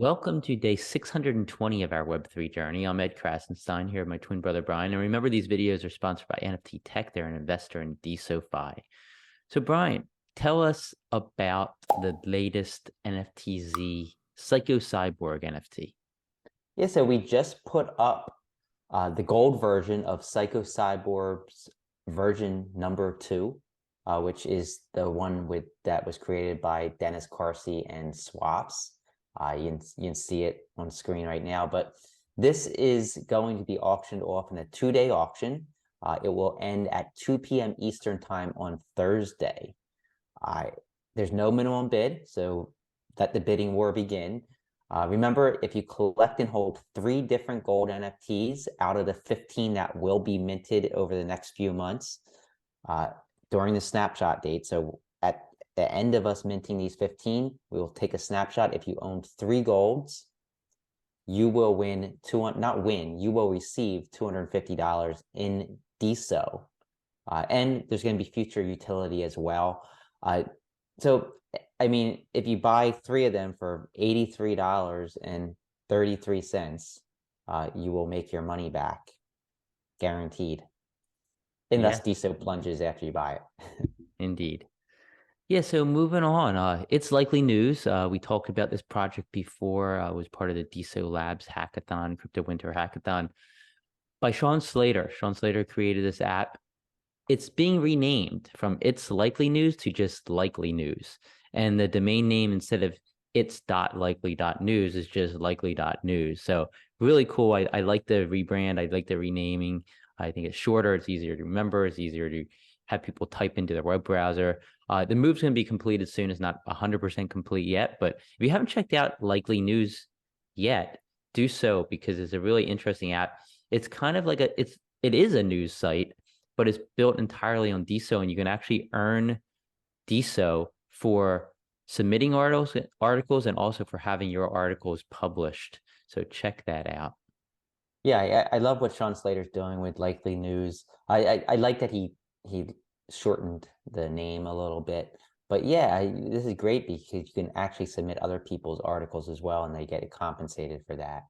Welcome to day 620 of our Web3 journey. I'm Ed Krasenstein here with my twin brother Brian. And remember, these videos are sponsored by NFT Tech. They're an investor in DeSoFi. So, Brian, tell us about the latest NFTZ Psycho Cyborg NFT. Yeah, so we just put up the gold version of Psycho Cyborg's version number 2, which is the one that was created by Dennis Carsey and Swaps. You can see it on screen right now, but this is going to be auctioned off in a 2-day auction. It will end at 2 p.m. Eastern time on Thursday. There's no minimum bid, so let the bidding war begin. Remember, if you collect and hold 3 different gold NFTs out of the 15 that will be minted over the next few months during the snapshot date. So at the end of us minting these 15, we will take a snapshot. If you owned 3 golds, you will win you will receive $250 in DeSo. And there's going to be future utility as well. So, I mean, if you buy 3 of them for $83.33, you will make your money back, guaranteed. Unless Yeah, DeSo plunges after you buy it. indeed. Yeah, so moving on, it's likely news. We talked about this project before. I was part of the DeSo Labs hackathon, Crypto Winter Hackathon by Sean Slater. Sean Slater created this app. It's being renamed from It's Likely News to just Likely News. And the domain name instead of it's.likely.news is just likely.news. So really cool. I like the rebrand. I like the renaming. I think it's shorter. It's easier to remember. It's easier to have people type into their web browser. The move's going to be completed soon. It's not 100% complete yet. But if you haven't checked out Likely News yet, do so because it's a really interesting app. It's kind of like it is a news site, but it's built entirely on DeSo, and you can actually earn DeSo for submitting articles and also for having your articles published. So check that out. Yeah, I love what Sean Slater's doing with Likely News. I like that he shortened the name a little bit. But yeah, this is great because you can actually submit other people's articles as well, and they get compensated for that.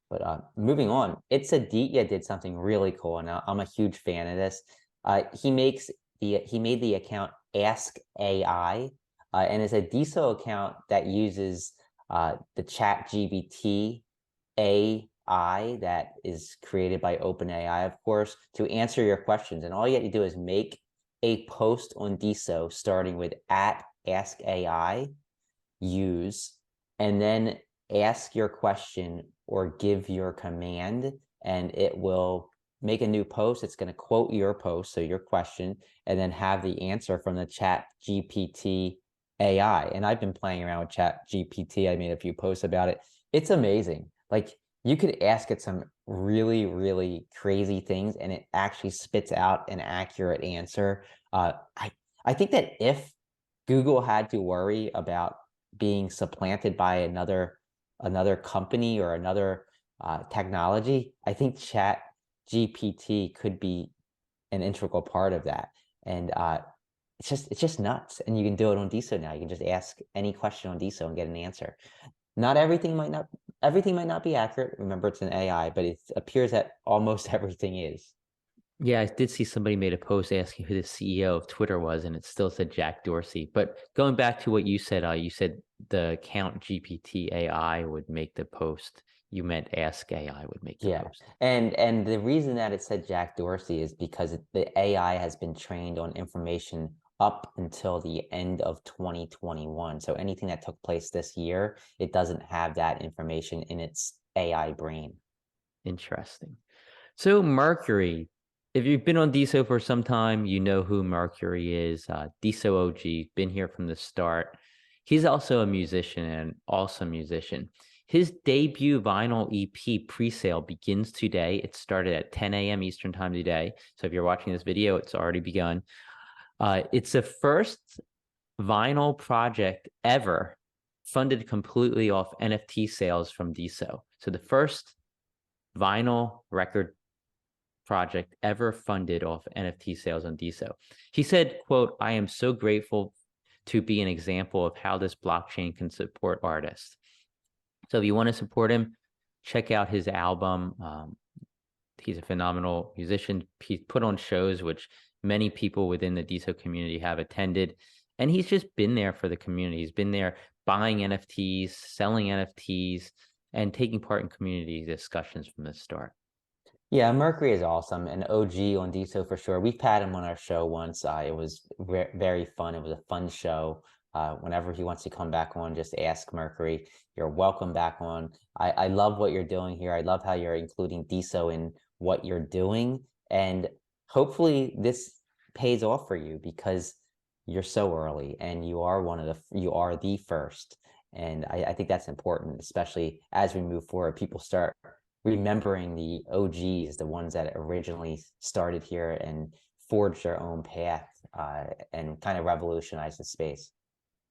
But moving on, It's Aditya did something really cool, and I'm a huge fan of this. He made the account Ask AI, and it's a DeSo account that uses the Chat GPT AI that is created by OpenAI, of course, to answer your questions. And all you have to do is make a post on DeSo starting with @AskAI, use, and then ask your question or give your command, and it will make a new post. It's going to quote your post, so your question, and then have the answer from the Chat GPT AI. And I've been playing around with Chat GPT. I made a few posts about it. It's amazing. Like, you could ask it some really, really crazy things, and it actually spits out an accurate answer. I think that if Google had to worry about being supplanted by another company or another technology, I think Chat GPT could be an integral part of that. And it's just nuts. And you can do it on DeSo now. You can just ask any question on DeSo and get an answer. Not everything might not be accurate. Remember, it's an AI, but it appears that almost everything is. Yeah, I did see somebody made a post asking who the CEO of Twitter was, and it still said Jack Dorsey. But going back to what you said the account GPT AI would make the post. You meant Ask AI would make the Yeah, post. and the reason that it said Jack Dorsey is because the AI has been trained on information up until the end of 2021. So anything that took place this year, it doesn't have that information in its AI brain. Interesting. So Murkury, if you've been on DeSo for some time, you know who Murkury is. DeSo OG, been here from the start. He's also a musician and an awesome musician. His debut vinyl EP pre-sale begins today. It started at 10 a.m. Eastern time today. So if you're watching this video, it's already begun. It's the first vinyl project ever funded completely off NFT sales from DeSo. So the first vinyl record project ever funded off NFT sales on DeSo. He said, quote, "I am so grateful to be an example of how this blockchain can support artists." So if you want to support him, check out his album. He's a phenomenal musician. He's put on shows which many people within the DeSo community have attended. And he's just been there for the community. He's been there buying NFTs, selling NFTs, and taking part in community discussions from the start. Yeah, Murkury is awesome, an OG on DeSo for sure. We've had him on our show once. It was very fun. It was a fun show. Whenever he wants to come back on, just ask Murkury. You're welcome back on. I love what you're doing here. I love how you're including DeSo in what you're doing. And hopefully this pays off for you because you're so early and you are you are the first. And I think that's important, especially as we move forward. People start remembering the OGs, the ones that originally started here and forged their own path and kind of revolutionized the space.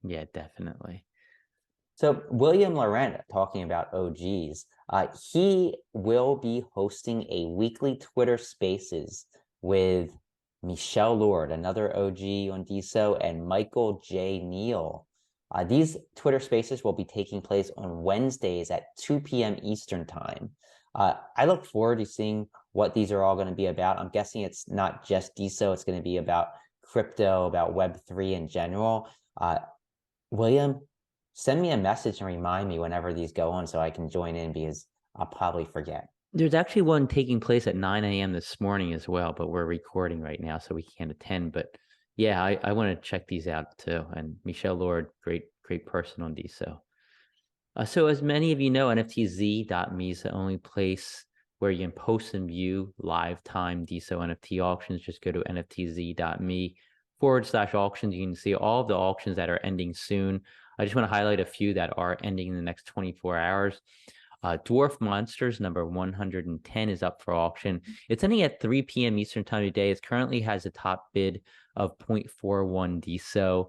Yeah, definitely. So William Laurent, talking about OGs, he will be hosting a weekly Twitter Spaces with Michelle Lord, another OG on DeSo, and Michael J. Neal. These Twitter Spaces will be taking place on Wednesdays at 2 p.m. Eastern Time. I look forward to seeing what these are all going to be about. I'm guessing it's not just DeSo, it's going to be about crypto, about Web3 in general. William, send me a message and remind me whenever these go on so I can join in because I'll probably forget. There's actually one taking place at 9 a.m. this morning as well, but we're recording right now, so we can't attend. But yeah, I want to check these out too. And Michelle Lord, great person on DeSo. So as many of you know, nftz.me is the only place where you can post and view live time DeSo NFT auctions. Just go to nftz.me/auctions. You can see all of the auctions that are ending soon. I just want to highlight a few that are ending in the next 24 hours. Dwarf Monsters number 110 is up for auction. It's ending at 3 p.m. Eastern time today. It currently has a top bid of 0.41 DeSo.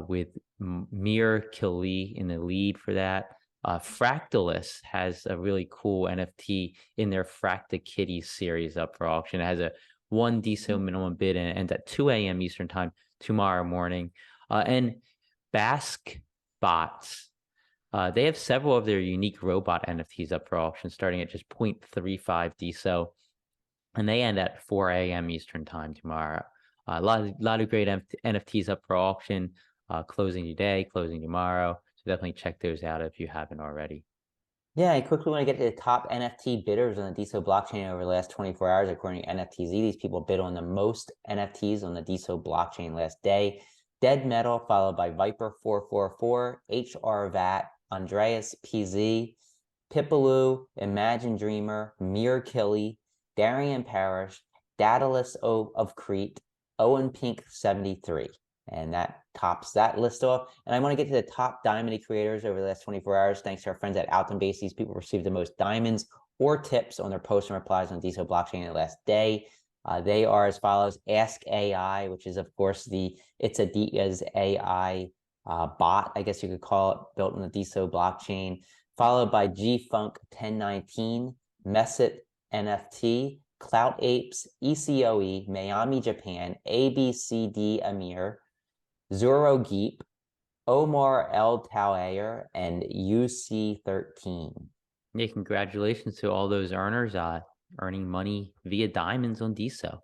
With Murkury in the lead for that. Fractalus has a really cool NFT in their Fracta Kitty series up for auction. It has a 1 DeSo minimum bid and it ends at 2 a.m. Eastern time tomorrow morning. And Basque Bots, they have several of their unique robot NFTs up for auction starting at just 0.35 DeSo. And they end at 4 a.m. Eastern time tomorrow. A lot of great NFTs up for auction, closing today, closing tomorrow. So definitely check those out if you haven't already. Yeah, I quickly want to get to the top NFT bidders on the DeSo blockchain over the last 24 hours. According to NFTZ, these people bid on the most NFTs on the DeSo blockchain last day. Dead Metal, followed by Viper444, HRVAT, Andreas PZ, Pipaloo, Imagine Dreamer, Murkury, Darian Parish, Daedalus of Crete, Owen Pink 73. And that tops that list off. And I want to get to the top diamond creators over the last 24 hours. Thanks to our friends at Altonbase, these people received the most diamonds or tips on their posts and replies on DeSo blockchain the last day. They are as follows: Ask AI, which is of course it's a Diaz AI bot, I guess you could call it, built on the DeSo blockchain, followed by GFunk 1019, Messet NFT, Clout Apes, ECOE, Miami Japan, ABCD Amir, Zoro Geep, Omar El Tawayer, and UC13. Yeah, congratulations to all those earners earning money via diamonds on DeSo.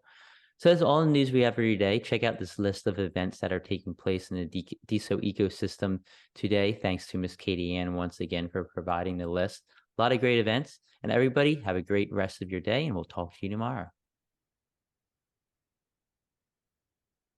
So that's all the news we have for you today. Check out this list of events that are taking place in the DeSo ecosystem today. Thanks to Miss Katie Ann once again for providing the list. A lot of great events. And everybody, have a great rest of your day, and we'll talk to you tomorrow.